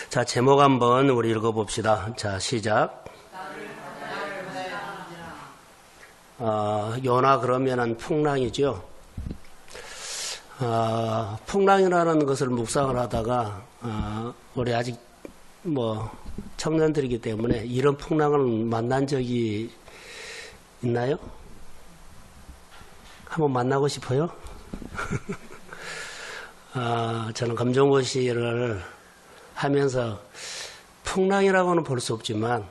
자, 제목 한번 우리 읽어봅시다. 자, 시작. 요나 그러면은 풍랑이죠. 풍랑이라는 것을 묵상을 하다가 우리 아직 청년들이기 때문에 이런 풍랑을 만난 적이 있나요? 한번 만나고 싶어요? 저는 검정고시를 하면서 풍랑이라고는 볼 수 없지만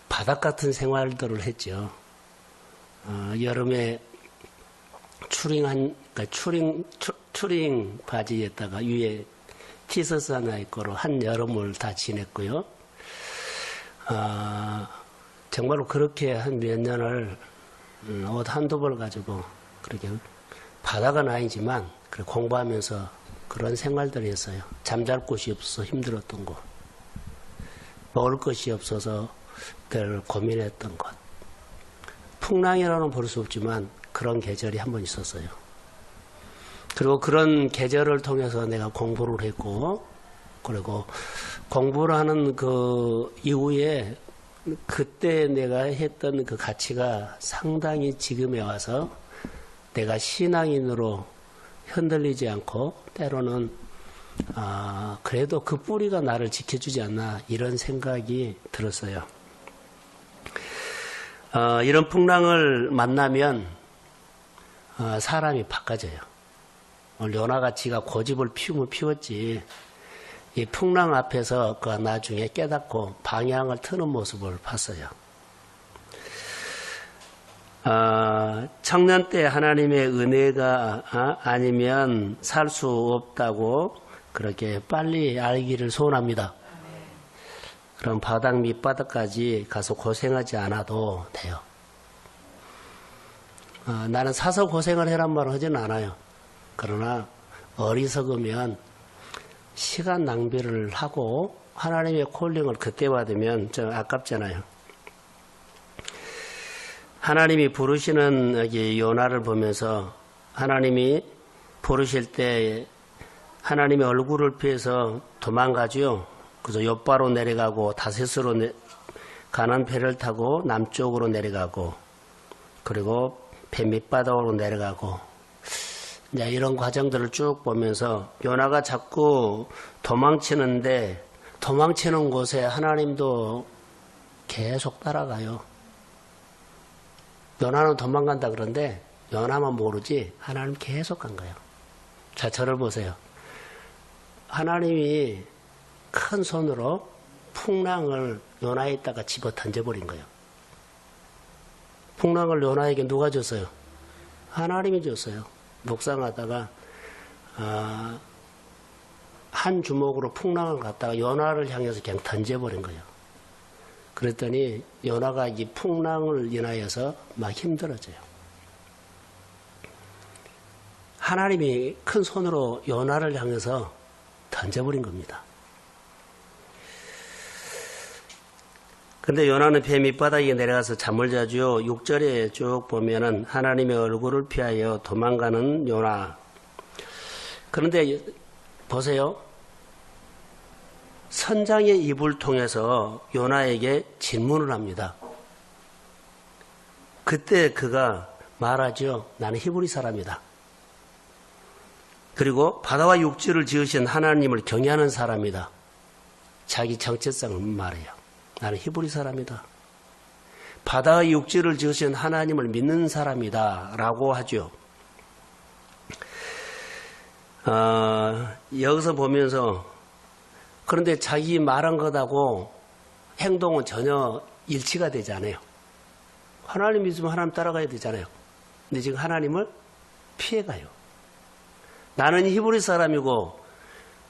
바닥 같은 생활들을 했죠. 여름에 추링 바지에다가 위에 티셔츠 하나 입고 한 여름을 다 지냈고요. 정말로 그렇게 한 몇 년을 옷 한두 벌 가지고 그렇게 바닥은 아니지만 공부하면서 그런 생활들을 했어요. 잠잘 곳이 없어서 힘들었던 것, 먹을 것이 없어서 늘 고민했던 것. 풍랑이라고는 볼 수 없지만 그런 계절이 한 번 있었어요. 그리고 그런 계절을 통해서 내가 공부를 했고, 그리고 공부를 하는 그 이후에 그때 내가 했던 그 가치가 상당히 지금에 와서 내가 신앙인으로 흔들리지 않고 때로는 그래도 그 뿌리가 나를 지켜주지 않나 이런 생각이 들었어요. 이런 풍랑을 만나면 사람이 바꿔져요. 요나가 지가 고집을 피우면 피웠지 이 풍랑 앞에서 그 나중에 깨닫고 방향을 트는 모습을 봤어요. 청년 때 하나님의 은혜가 아니면 살 수 없다고 그렇게 빨리 알기를 소원합니다. 그럼 바닥 밑바닥까지 가서 고생하지 않아도 돼요. 나는 사서 고생을 해란 말을 하지는 않아요. 그러나 어리석으면 시간 낭비를 하고 하나님의 콜링을 그때 받으면 좀 아깝잖아요. 하나님이 부르시는 여기 요나를 보면서 하나님이 부르실 때 하나님의 얼굴을 피해서 도망가죠. 그래서 욥바로 내려가고 다셋으로 가는 배를 타고 남쪽으로 내려가고 그리고 배 밑바닥으로 내려가고 이제 이런 과정들을 쭉 보면서 요나가 자꾸 도망치는데 도망치는 곳에 하나님도 계속 따라가요. 요나는 도망간다 그런데 요나만 모르지 하나님 계속 간 거예요. 자, 저를 보세요. 하나님이 큰 손으로 풍랑을 요나에다가 집어 던져버린 거예요. 풍랑을 요나에게 누가 줬어요? 하나님이 줬어요. 묵상하다가 한 주먹으로 풍랑을 갖다가 요나를 향해서 그냥 던져버린 거예요. 그랬더니 요나가 이 풍랑을 인하여서 막 힘들어져요. 하나님이 큰 손으로 요나를 향해서 던져버린 겁니다. 근데 요나는 배 밑바닥에 내려가서 잠을 자죠. 6절에 쭉 보면은 하나님의 얼굴을 피하여 도망가는 요나. 그런데 보세요. 선장의 입을 통해서 요나에게 질문을 합니다. 그때 그가 말하죠. 나는 히브리 사람이다. 그리고 바다와 육지를 지으신 하나님을 경외하는 사람이다. 자기 정체성을 말해요. 나는 히브리 사람이다. 바다와 육지를 지으신 하나님을 믿는 사람이다. 라고 하죠. 여기서 보면서 그런데 자기 말한 것하고 행동은 전혀 일치가 되지 않아요. 하나님 믿으면 하나님 따라가야 되잖아요. 근데 지금 하나님을 피해가요. 나는 히브리 사람이고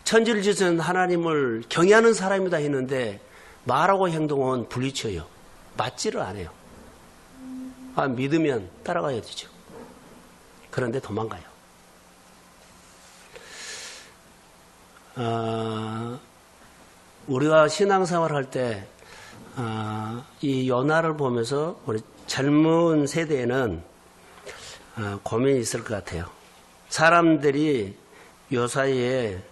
천지를 지으신 하나님을 경외하는 사람이다 했는데 말하고 행동은 분리쳐요. 맞지를 않아요. 믿으면 따라가야 되죠. 그런데 도망가요. 우리가 신앙생활 할 때 이 요나를 보면서 우리 젊은 세대에는 고민이 있을 것 같아요. 사람들이 요 사이에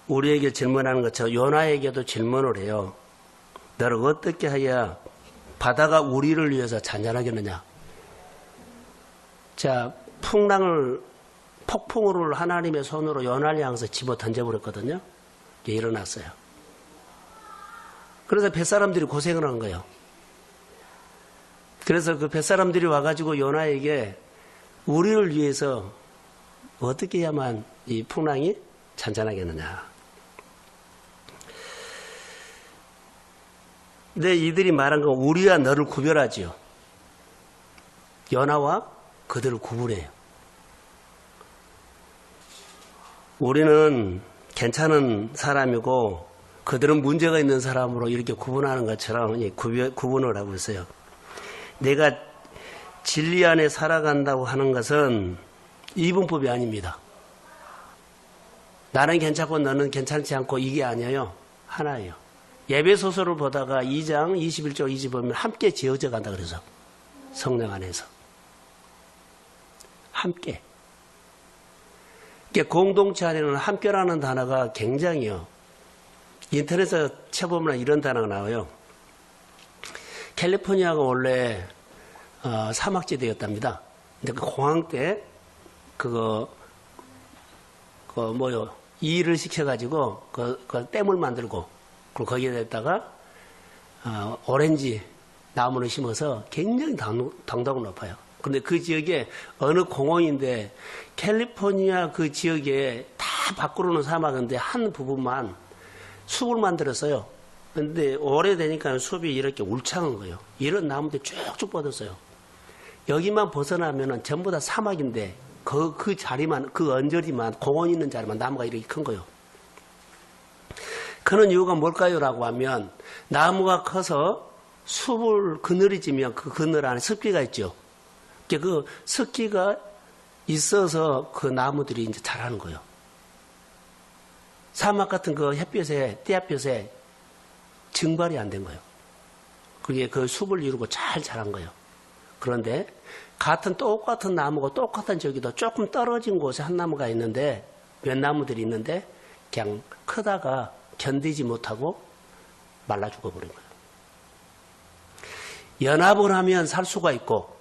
우리에게 질문하는 것처럼 요나에게도 질문을 해요. 너를 어떻게 해야 바다가 우리를 위해서 잔잔하겠느냐. 자, 폭풍우를 하나님의 손으로 요나를 향해서 집어 던져버렸거든요. 이게 일어났어요. 그래서 뱃사람들이 고생을 한 거예요. 그래서 그 뱃사람들이 와가지고 요나에게 우리를 위해서 어떻게 해야만 이 풍랑이 잔잔하겠느냐. 근데 이들이 말한 건 우리와 너를 구별하지요. 요나와 그들을 구분해요. 우리는 괜찮은 사람이고 그들은 문제가 있는 사람으로 이렇게 구분하는 것처럼 구분을 하고 있어요. 내가 진리 안에 살아간다고 하는 것은 이분법이 아닙니다. 나는 괜찮고 너는 괜찮지 않고 이게 아니에요. 하나예요. 예배소설을 보다가 2장 21절 20절 함께 지어져 간다 그래서 성령 안에서 함께. 공동체 안에는 함께라는 단어가 굉장히요. 인터넷에 쳐보면 이런 단어가 나와요. 캘리포니아가 원래 사막지대였답니다. 근데 그 공항 때 일을 시켜가지고 그 댐을 만들고 그리고 거기에다가 오렌지 나무를 심어서 굉장히 당도가 높아요. 그런데 그 지역에 어느 공원인데 캘리포니아 그 지역에 다 밖으로는 사막인데 한 부분만 숲을 만들었어요. 그런데 오래되니까 숲이 이렇게 울창한 거예요. 이런 나무들이 쭉쭉 뻗었어요. 여기만 벗어나면은 전부 다 사막인데 그 자리만, 그 언저리만, 공원 있는 자리만 나무가 이렇게 큰 거예요. 그런 이유가 뭘까요? 라고 하면 나무가 커서 숲을 그늘이 지면 그 그늘 안에 습기가 있죠. 그 습기가 있어서 그 나무들이 이제 자라는 거예요. 사막 같은 그 햇볕에, 떼햇볕에 증발이 안 된 거예요. 그게 그 숲을 이루고 잘 자란 거예요. 그런데 똑같은 나무고 똑같은 저기도 조금 떨어진 곳에 한 나무가 있는데 몇 나무들이 있는데 그냥 크다가 견디지 못하고 말라 죽어버린 거예요. 연합을 하면 살 수가 있고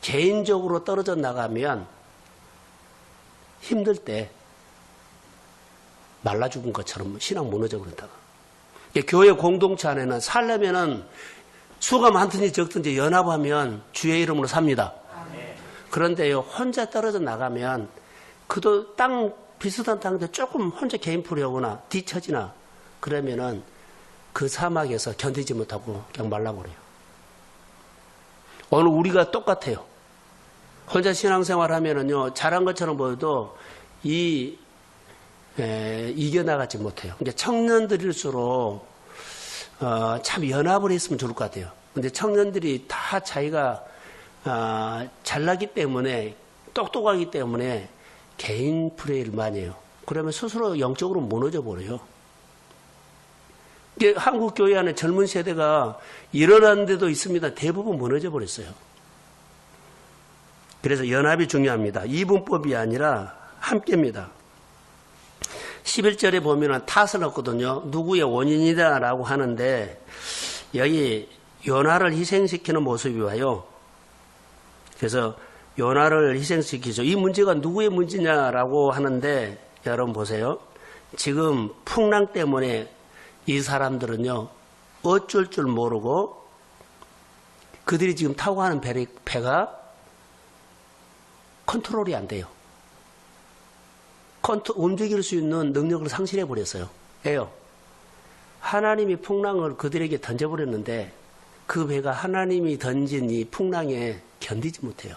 개인적으로 떨어져 나가면 힘들 때 말라 죽은 것처럼 신앙 무너져 버린다고. 교회 공동체 안에는 살려면은 수가 많든지 적든지 연합하면 주의 이름으로 삽니다. 그런데요, 혼자 떨어져 나가면 그도 비슷한 땅인데 조금 혼자 개인 풀이하거나 뒤처지나 그러면은 그 사막에서 견디지 못하고 그냥 말라버려요. 오늘 우리가 똑같아요. 혼자 신앙생활 하면은요, 잘한 것처럼 보여도 이겨나가지 못해요. 이제 청년들일수록 참 연합을 했으면 좋을 것 같아요. 근데 청년들이 다 자기가 잘나기 때문에 똑똑하기 때문에 개인 플레이를 많이 해요. 그러면 스스로 영적으로 무너져 버려요. 한국 교회 안에 젊은 세대가 일어나는 데도 있습니다. 대부분 무너져 버렸어요. 그래서 연합이 중요합니다. 이분법이 아니라 함께입니다. 11절에 보면 탓을 얻거든요. 누구의 원인이다라고 하는데 여기 요나를 희생시키는 모습이 와요. 그래서 요나를 희생시키죠. 이 문제가 누구의 문제냐라고 하는데 여러분 보세요. 지금 풍랑 때문에 이 사람들은요, 어쩔 줄 모르고 그들이 지금 타고 가는 배가 컨트롤이 안 돼요. 움직일 수 있는 능력을 상실해 버렸어요. 왜요? 하나님이 풍랑을 그들에게 던져버렸는데 그 배가 하나님이 던진 이 풍랑에 견디지 못해요.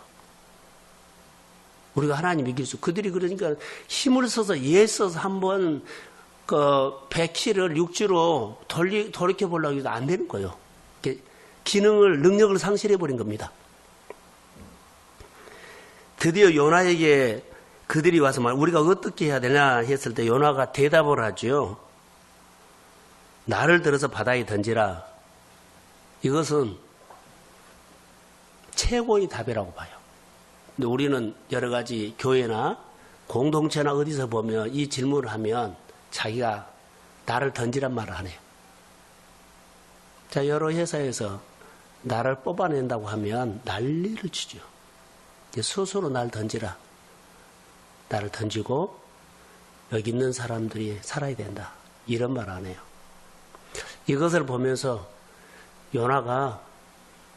우리가 하나님 이길 수, 그들이 그러니까 힘을 써서 애써서 한번 배 키를 육지로 돌이켜 보려고 해도 안 되는 거예요. 능력을 상실해 버린 겁니다. 드디어 요나에게 그들이 와서 우리가 어떻게 해야 되냐 했을 때 요나가 대답을 하죠. 나를 들어서 바다에 던지라. 이것은 최고의 답이라고 봐요. 근데 우리는 여러 가지 교회나 공동체나 어디서 보면 이 질문을 하면 자기가 나를 던지란 말을 하네요. 자, 여러 회사에서 나를 뽑아낸다고 하면 난리를 치죠. 스스로 날 던지라. 나를 던지고 여기 있는 사람들이 살아야 된다. 이런 말 안 해요. 이것을 보면서 요나가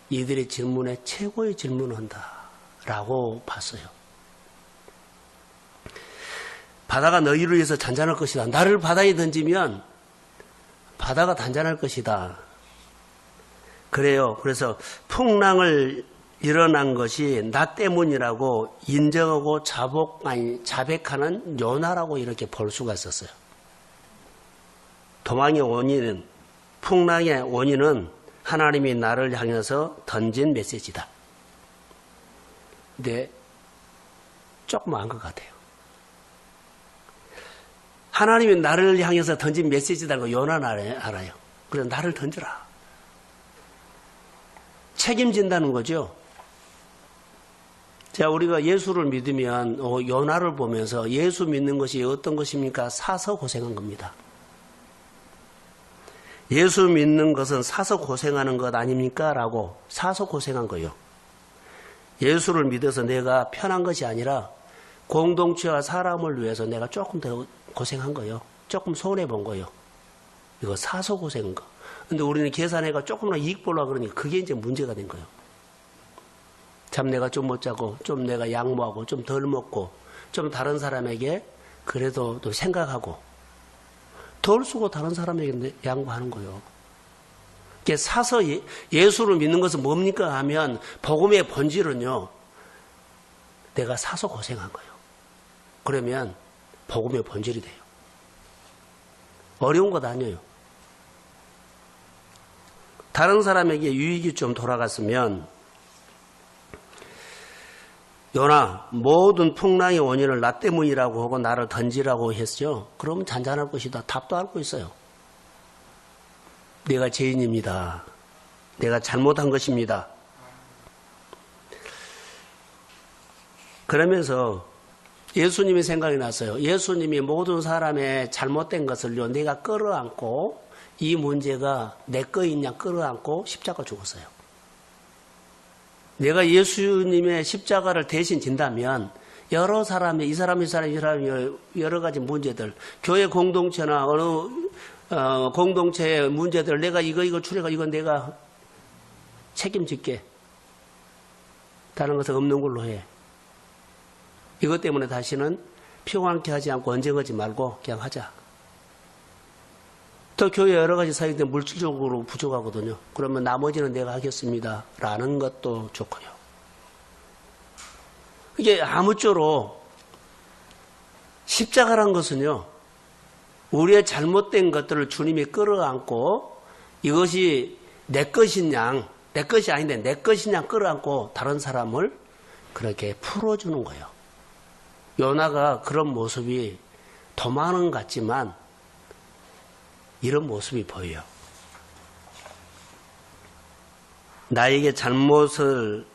이들의 질문에 최고의 질문을 한다. 라고 봤어요. 바다가 너희를 위해서 잔잔할 것이다. 나를 바다에 던지면 바다가 단잔할 것이다. 그래요. 그래서 풍랑을 일어난 것이 나 때문이라고 인정하고 자백하는 요나라고 이렇게 볼 수가 있었어요. 도망의 원인은, 풍랑의 원인은 하나님이 나를 향해서 던진 메시지다. 근데 조금 안 것 같아요. 하나님이 나를 향해서 던진 메시지다는 거 요나는 알아요. 그래서 나를 던져라. 책임진다는 거죠. 자, 우리가 예수를 믿으면 요나를 보면서 예수 믿는 것이 어떤 것입니까? 사서 고생한 겁니다. 예수 믿는 것은 사서 고생하는 것 아닙니까? 라고 사서 고생한 거예요. 예수를 믿어서 내가 편한 것이 아니라 공동체와 사람을 위해서 내가 조금 더 고생한 거예요. 조금 손해본 거예요. 이거 사서 고생한 거. 근데 우리는 계산해가 조금만 이익 보려고 그러니까 그게 이제 문제가 된 거예요. 참 내가 좀 못 자고, 좀 내가 양보하고, 좀 덜 먹고, 좀 다른 사람에게 그래도 또 생각하고, 덜 쓰고 다른 사람에게 양보하는 거예요. 사서 예수를 믿는 것은 뭡니까 하면 복음의 본질은요. 내가 사서 고생한 거예요. 그러면 복음의 본질이 돼요. 어려운 것 아니에요. 다른 사람에게 유익이 좀 돌아갔으면 요나 모든 풍랑의 원인을 나 때문이라고 하고 나를 던지라고 했죠. 그러면 잔잔할 것이다. 답도 알고 있어요. 내가 죄인입니다. 내가 잘못한 것입니다. 그러면서 예수님이 생각이 났어요. 예수님이 모든 사람의 잘못된 것을요, 내가 끌어안고 이 문제가 내 거이냐 끌어안고 십자가 죽었어요. 내가 예수님의 십자가를 대신 진다면 여러 사람의 이 사람이 여러 가지 문제들, 교회 공동체나 어느 공동체의 문제들 내가 이거 추려가 이건 내가 책임질게. 다른 것은 없는 걸로 해. 이것 때문에 다시는 평안케 하지 않고 언쟁하지 말고 그냥 하자. 또 교회 여러 가지 사역인데 물질적으로 부족하거든요. 그러면 나머지는 내가 하겠습니다. 라는 것도 좋고요. 이게 아무쪼록 십자가란 것은요. 우리의 잘못된 것들을 주님이 끌어안고 이것이 내 것이냐, 내 것이 아닌데 내 것이냐 끌어안고 다른 사람을 그렇게 풀어주는 거예요. 요나가 그런 모습이 도망은 같지만 이런 모습이 보여요. 나에게 잘못을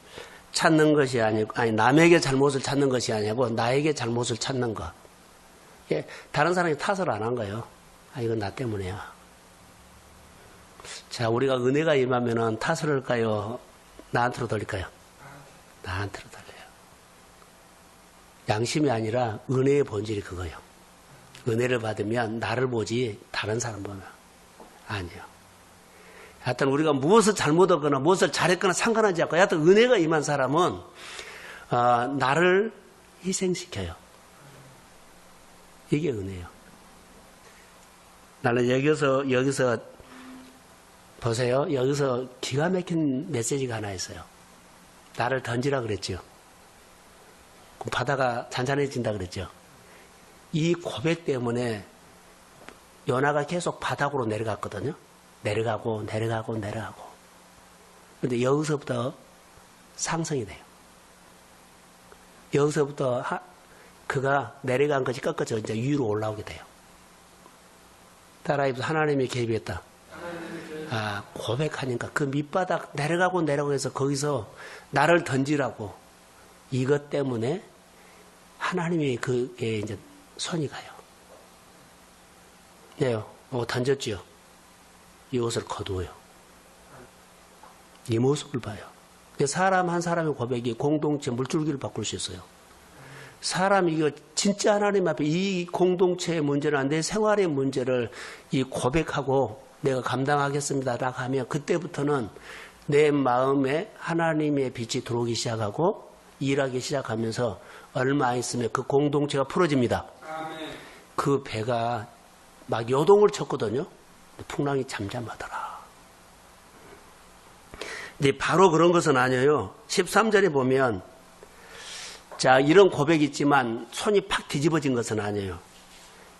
찾는 것이 아니고, 남에게 잘못을 찾는 것이 아니고 나에게 잘못을 찾는 것. 예, 다른 사람이 탓을 안 한 거예요. 이건 나 때문이야. 자, 우리가 은혜가 임하면은 탓을 할까요? 나한테로 돌릴까요? 나한테로 돌려요. 양심이 아니라 은혜의 본질이 그거예요. 은혜를 받으면 나를 보지 다른 사람 보면 아니에요. 하여튼 우리가 무엇을 잘못하거나 무엇을 잘했거나 상관하지 않고 하여튼 은혜가 임한 사람은 나를 희생시켜요. 이게 은혜예요. 나는 여기서 보세요. 여기서 기가 막힌 메시지가 하나 있어요. 나를 던지라 그랬죠. 바다가 잔잔해진다 그랬죠. 이 고백 때문에 요나가 계속 바닥으로 내려갔거든요. 내려가고. 그런데 여기서부터 상승이 돼요. 여기서부터 그가 내려간 것이 꺾어져 이제 위로 올라오게 돼요. 따라해서 하나님이 개입했다. 고백하니까 그 밑바닥 내려가고 해서 거기서 나를 던지라고 이것 때문에 하나님이 그게 이제 손이 가요. 네요. 던졌지요. 이 옷을 거두어요. 이 모습을 봐요. 사람 한 사람의 고백이 공동체 물줄기를 바꿀 수 있어요. 사람이 이거 진짜 하나님 앞에 이 공동체의 문제나 내 생활의 문제를 이 고백하고 내가 감당하겠습니다라고 하면 그때부터는 내 마음에 하나님의 빛이 들어오기 시작하고 일하기 시작하면서 얼마 안 있으면 그 공동체가 풀어집니다. 그 배가 막 요동을 쳤거든요. 풍랑이 잠잠하더라. 근데 바로 그런 것은 아니에요. 13절에 보면 자, 이런 고백이 있지만 손이 팍 뒤집어진 것은 아니에요.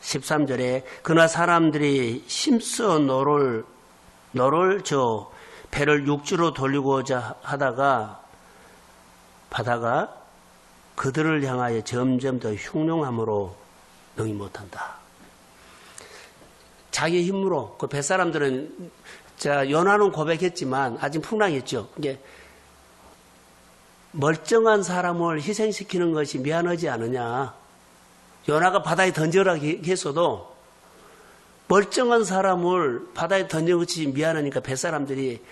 13절에 그러나 사람들이 힘써 노를 저 배를 육지로 돌리고자 하다가 바다가 그들을 향하여 점점 더 흉흉함으로 능히 못한다. 자기 힘으로 그 뱃사람들은 자 요나는 고백했지만 아직 풍랑했죠. 이게 멀쩡한 사람을 희생시키는 것이 미안하지 않느냐. 요나가 바다에 던져라 했어도 멀쩡한 사람을 바다에 던진 것이 미안하니까 뱃사람들이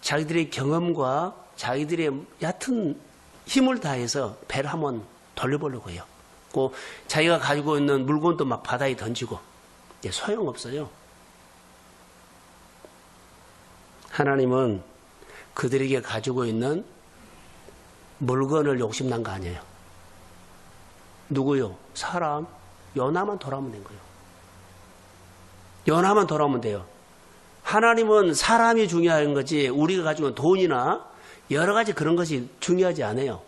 자기들의 경험과 자기들의 얕은 힘을 다해서 배를 한번 돌려보려고 해요. 그 자기가 가지고 있는 물건도 막 바다에 던지고 소용없어요. 하나님은 그들에게 가지고 있는 물건을 욕심난 거 아니에요. 누구요? 사람. 요나만 돌아오면 된 거예요. 요나만 돌아오면 돼요. 하나님은 사람이 중요한 거지 우리가 가지고 있는 돈이나 여러 가지 그런 것이 중요하지 않아요.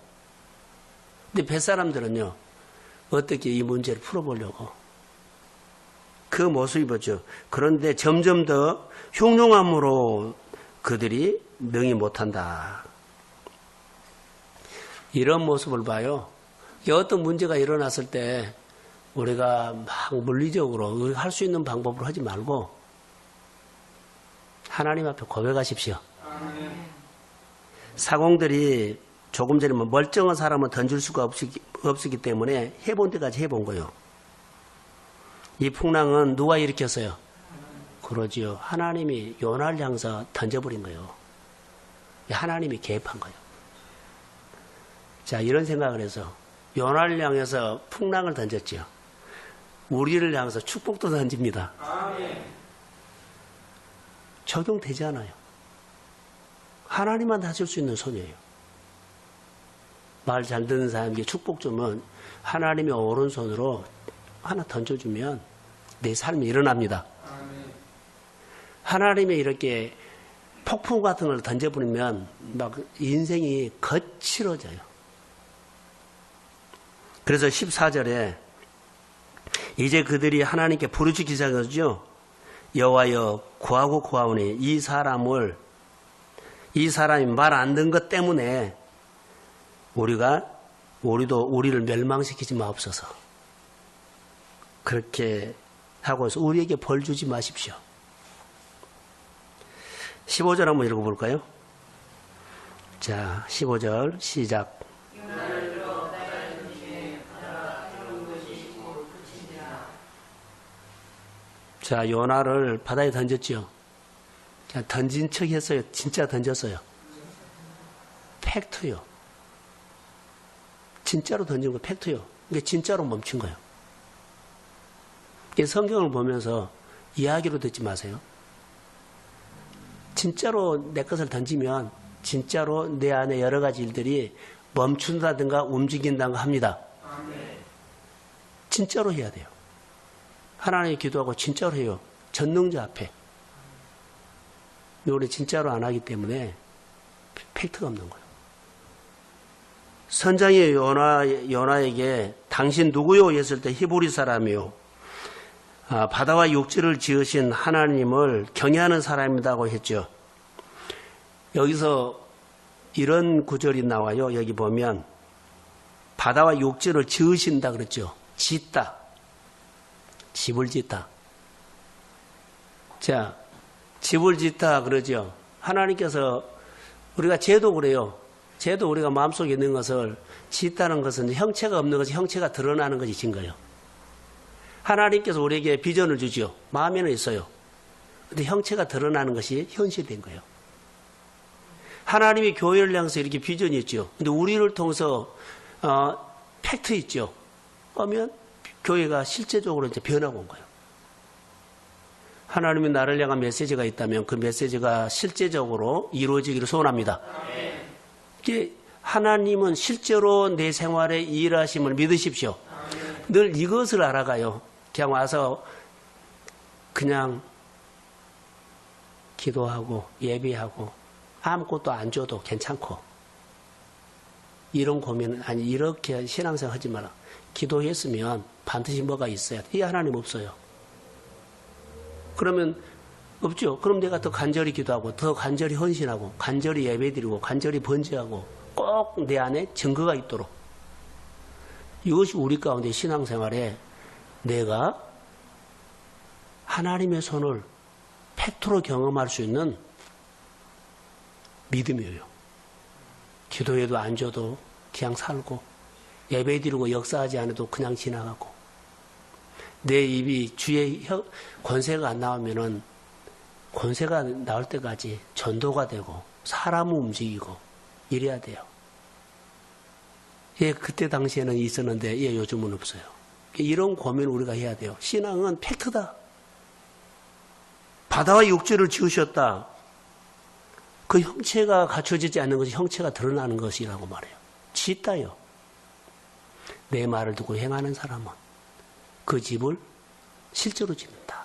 근데 뱃사람들은요. 어떻게 이 문제를 풀어보려고 그 모습이 보죠. 그런데 점점 더 흉흉함으로 그들이 능히 못한다. 이런 모습을 봐요. 어떤 문제가 일어났을 때 우리가 막 물리적으로 할 수 있는 방법으로 하지 말고 하나님 앞에 고백하십시오. 사공들이 조금 전에 멀쩡한 사람은 던질 수가 없었기 때문에 해본 데까지 해본 거예요. 이 풍랑은 누가 일으켰어요? 그러지요. 하나님이 요나를 향해서 던져버린 거예요. 하나님이 개입한 거예요. 자, 이런 생각을 해서 요나를 향해서 풍랑을 던졌지요. 우리를 향해서 축복도 던집니다. 적용되지 않아요. 하나님만 하실 수 있는 손이에요. 말 잘 듣는 사람에게 축복 주면 하나님의 오른손으로 하나 던져주면 내 삶이 일어납니다. 하나님의 이렇게 폭풍 같은 걸 던져버리면 막 인생이 거칠어져요. 그래서 14절에 이제 그들이 하나님께 부르짖기 시작하죠. 여호와여 구하고 구하오니 이 사람이 말 안 듣는 것 때문에 우리를 멸망시키지 마옵소서. 그렇게 하고 해서 우리에게 벌 주지 마십시오. 15절 한번 읽어볼까요? 자, 15절 시작. 자, 요나를 바다에 던졌죠. 던진 척 했어요. 진짜 던졌어요. 팩트요. 진짜로 던진 거 팩트요. 이게 진짜로 멈춘 거예요. 성경을 보면서 이야기로 듣지 마세요. 진짜로 내 것을 던지면 진짜로 내 안에 여러 가지 일들이 멈춘다든가 움직인다든가 합니다. 진짜로 해야 돼요. 하나님께 기도하고 진짜로 해요. 전능자 앞에. 우리 진짜로 안 하기 때문에 팩트가 없는 거예요. 선장이 요나에게 당신 누구요? 했을 때 히브리 사람이요. 바다와 육지를 지으신 하나님을 경외하는 사람이라고 했죠. 여기서 이런 구절이 나와요. 여기 보면 바다와 육지를 지으신다 그랬죠. 짓다. 집을 짓다. 자, 집을 짓다 그러죠. 하나님께서 우리가 죄도 그래요. 쟤도 우리가 마음속에 있는 것을 짓다는 것은 형체가 없는 것이 형체가 드러나는 것이 증거예요. 하나님께서 우리에게 비전을 주죠. 마음에는 있어요. 근데 형체가 드러나는 것이 현실된 거예요. 하나님이 교회를 향해서 이렇게 비전이 있죠. 근데 우리를 통해서 팩트 있죠. 하면 교회가 실제적으로 이제 변하고 온 거예요. 하나님이 나를 향한 메시지가 있다면 그 메시지가 실제적으로 이루어지기를 소원합니다. 이게 하나님은 실제로 내 생활에 일하심을 믿으십시오. 늘 이것을 알아가요. 그냥 와서 그냥 기도하고 예배하고 아무것도 안 줘도 괜찮고 이런 고민은 아니 이렇게 신앙생활 하지 마라. 기도했으면 반드시 뭐가 있어야 돼. 이 하나님 없어요. 그러면 없죠. 그럼 내가 더 간절히 기도하고 더 간절히 헌신하고 간절히 예배드리고 간절히 번제하고 꼭 내 안에 증거가 있도록 이것이 우리 가운데 신앙생활에 내가 하나님의 손을 팩트로 경험할 수 있는 믿음이에요. 기도해도 안 줘도 그냥 살고 예배드리고 역사하지 않아도 그냥 지나가고 내 입이 주의 권세가 안 나오면은 권세가 나올 때까지 전도가 되고 사람을 움직이고 이래야 돼요. 예, 그때 당시에는 있었는데 예, 요즘은 없어요. 이런 고민을 우리가 해야 돼요. 신앙은 팩트다. 바다와 육지를 지으셨다. 그 형체가 갖춰지지 않는 것이 형체가 드러나는 것이라고 말해요. 짓다요. 내 말을 듣고 행하는 사람은 그 집을 실제로 짓는다.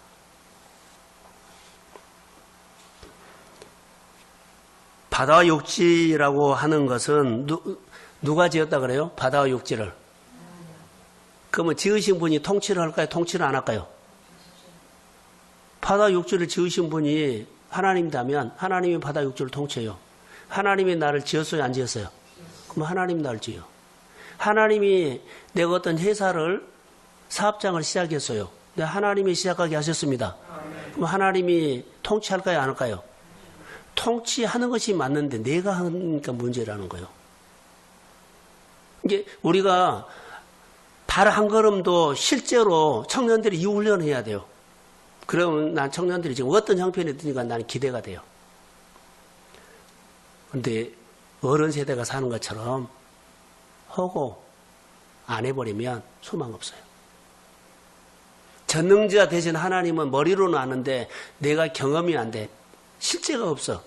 바다와 육지라고 하는 것은 누가 지었다 그래요? 바다와 육지를. 그러면 지으신 분이 통치를 할까요? 통치를 안 할까요? 바다와 육지를 지으신 분이 하나님이라면 하나님이 바다와 육지를 통치해요. 하나님이 나를 지었어요? 안 지었어요? 그럼 하나님이 나를 지어요. 하나님이 내가 어떤 회사를 사업장을 시작했어요. 근데 하나님이 시작하게 하셨습니다. 그럼 하나님이 통치할까요? 안 할까요? 통치하는 것이 맞는데 내가 하니까 문제라는 거예요. 이게 우리가 발 한 걸음도 실제로 청년들이 이 훈련을 해야 돼요. 그러면 난 청년들이 지금 어떤 형편이 드니까 나는 기대가 돼요. 그런데 어른 세대가 사는 것처럼 하고 안 해버리면 소망 없어요. 전능자 대신 하나님은 머리로는 아는데 내가 경험이 안 돼. 실제가 없어.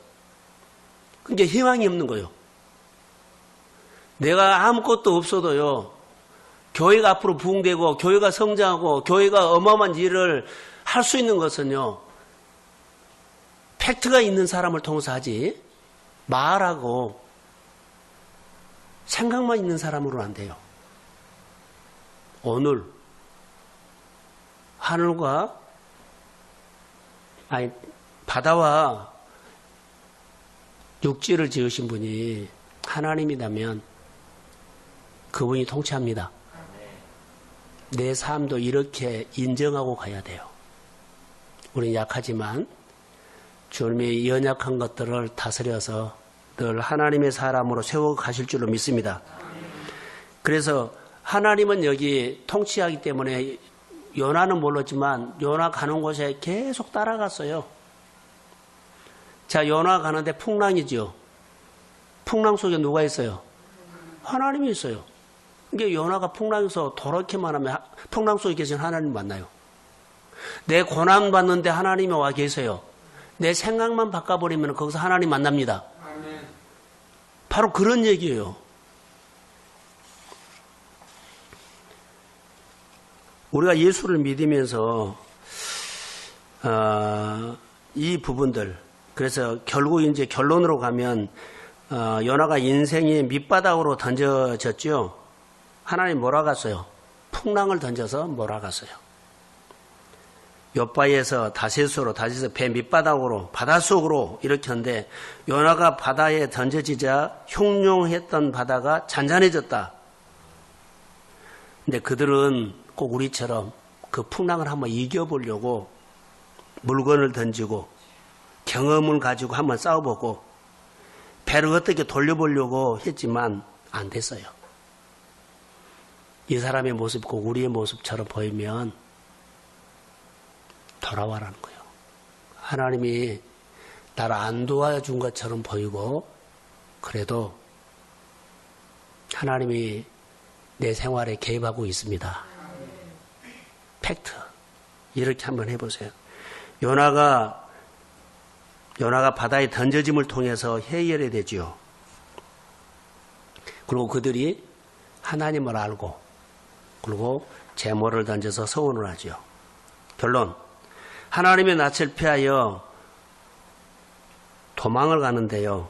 그러니까 희망이 없는 거예요. 내가 아무것도 없어도요. 교회가 앞으로 부흥되고 교회가 성장하고 교회가 어마어마한 일을 할 수 있는 것은요. 팩트가 있는 사람을 통해서 하지 말하고 생각만 있는 사람으로는 안 돼요. 오늘 하늘과 바다와 육지를 지으신 분이 하나님이라면 그분이 통치합니다. 내 삶도 이렇게 인정하고 가야 돼요. 우리는 약하지만 주님이 연약한 것들을 다스려서 늘 하나님의 사람으로 세워 가실 줄로 믿습니다. 그래서 하나님은 여기 통치하기 때문에 요나는 몰랐지만 요나 가는 곳에 계속 따라갔어요. 자, 요나 가는데 풍랑이죠. 풍랑 속에 누가 있어요? 하나님이 있어요. 이게 요나가 풍랑에서 도렇게만 하면 풍랑 속에 계신 하나님 만나요. 내 고난 받는데 하나님이 와 계세요. 내 생각만 바꿔버리면 거기서 하나님 만납니다. 바로 그런 얘기예요. 우리가 예수를 믿으면서 이 부분들 그래서 결국 이제 결론으로 가면 요나가 인생이 밑바닥으로 던져졌죠. 하나님 몰아갔어요. 풍랑을 던져서 몰아갔어요. 욥바에서 다세수로 다시서 배 밑바닥으로 바닷속으로 이렇게 하는데 요나가 바다에 던져지자 흉흉했던 바다가 잔잔해졌다. 근데 그들은 꼭 우리처럼 그 풍랑을 한번 이겨보려고 물건을 던지고 경험을 가지고 한번 싸워보고 배를 어떻게 돌려보려고 했지만 안 됐어요. 이 사람의 모습과 우리의 모습처럼 보이면 돌아와라는 거예요. 하나님이 나를 안 도와준 것처럼 보이고 그래도 하나님이 내 생활에 개입하고 있습니다. 팩트. 이렇게 한번 해보세요. 요나가 바다에 던져짐을 통해서 해결이 되지요. 그리고 그들이 하나님을 알고 그리고 제모를 던져서 서원을 하지요. 결론. 하나님의 낯을 피하여 도망을 가는데요.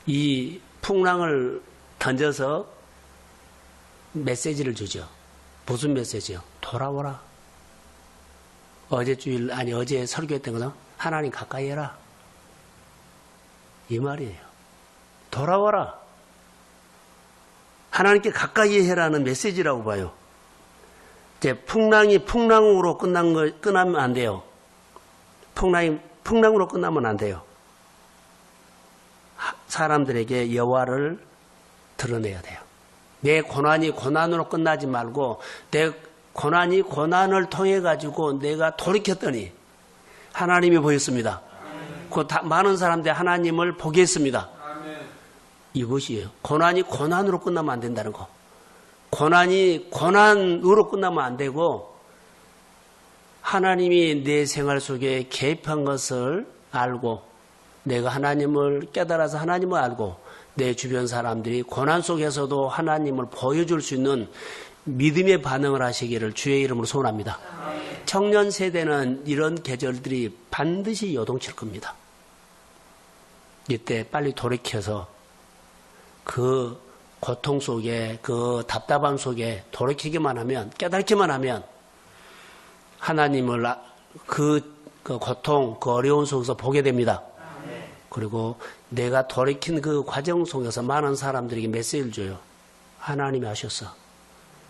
이 풍랑을 던져서 메시지를 주죠. 무슨 메시지요? 돌아오라. 어제 설교했던 것은 하나님 가까이 해라. 이 말이에요. 돌아와라. 하나님께 가까이 해라는 메시지라고 봐요. 이제 풍랑이 풍랑으로 끝나면 안 돼요. 풍랑으로 끝나면 안 돼요. 사람들에게 여호와를 드러내야 돼요. 내 고난이 고난으로 끝나지 말고 내 고난이 고난을 통해 가지고 내가 돌이켰더니 하나님이 보였습니다. 그 많은 사람들이 하나님을 보게 했습니다. 이것이에요. 고난이 고난으로 끝나면 안 된다는 거. 고난이 고난으로 끝나면 안 되고 하나님이 내 생활 속에 개입한 것을 알고 내가 하나님을 깨달아서 하나님을 알고 내 주변 사람들이 고난 속에서도 하나님을 보여줄 수 있는 믿음의 반응을 하시기를 주의 이름으로 소원합니다. 청년 세대는 이런 계절들이 반드시 요동칠 겁니다. 이때 빨리 돌이켜서 그 고통 속에 그 답답함 속에 돌이키기만 하면 깨닫기만 하면 하나님을 그 고통 그 어려운 속에서 보게 됩니다. 그리고 내가 돌이킨 그 과정 속에서 많은 사람들에게 메시지를 줘요. 하나님이 하셨어.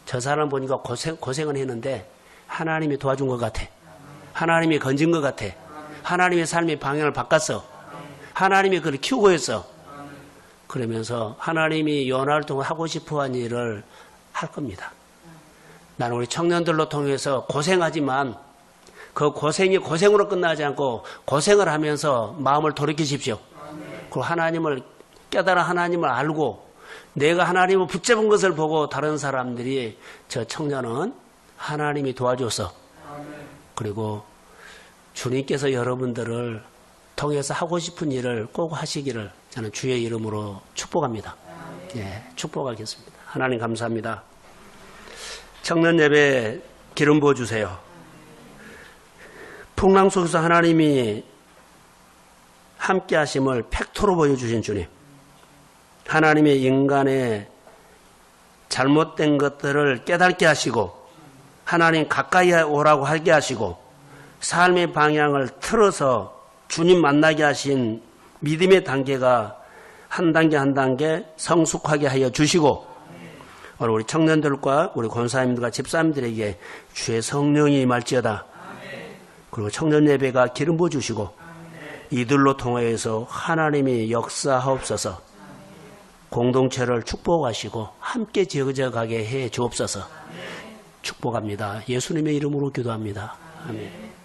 저 사람 보니까 고생은 했는데 하나님이 도와준 것 같아. 하나님이 건진 것 같아. 하나님의 삶의 방향을 바꿨어. 하나님이 그를 키우고 했어. 그러면서 하나님이 요나를 통해 하고 싶어한 일을 할 겁니다. 나는 우리 청년들로 통해서 고생하지만 그 고생이 고생으로 끝나지 않고 고생을 하면서 마음을 돌이키십시오. 그리고 하나님을 깨달아 하나님을 알고 내가 하나님을 붙잡은 것을 보고 다른 사람들이 저 청년은 하나님이 도와줘서 그리고 주님께서 여러분들을 통해서 하고 싶은 일을 꼭 하시기를 저는 주의 이름으로 축복합니다. 예, 축복하겠습니다. 하나님 감사합니다. 청년 예배 기름 부어주세요. 풍랑 속에서 하나님이 함께 하심을 팩토로 보여주신 주님. 하나님의 인간의 잘못된 것들을 깨닫게 하시고 하나님 가까이 오라고 하게 하시고 삶의 방향을 틀어서 주님 만나게 하신 믿음의 단계가 한 단계 한 단계 성숙하게 하여 주시고 오늘 우리 청년들과 우리 권사님들과 집사님들에게 주의 성령이 임할지어다. 그리고 청년 예배가 기름 부어주시고 이들로 통하여서 하나님이 역사하옵소서. 공동체를 축복하시고 함께 지어져가게 해 주옵소서. 축복합니다. 예수님의 이름으로 기도합니다. 아멘.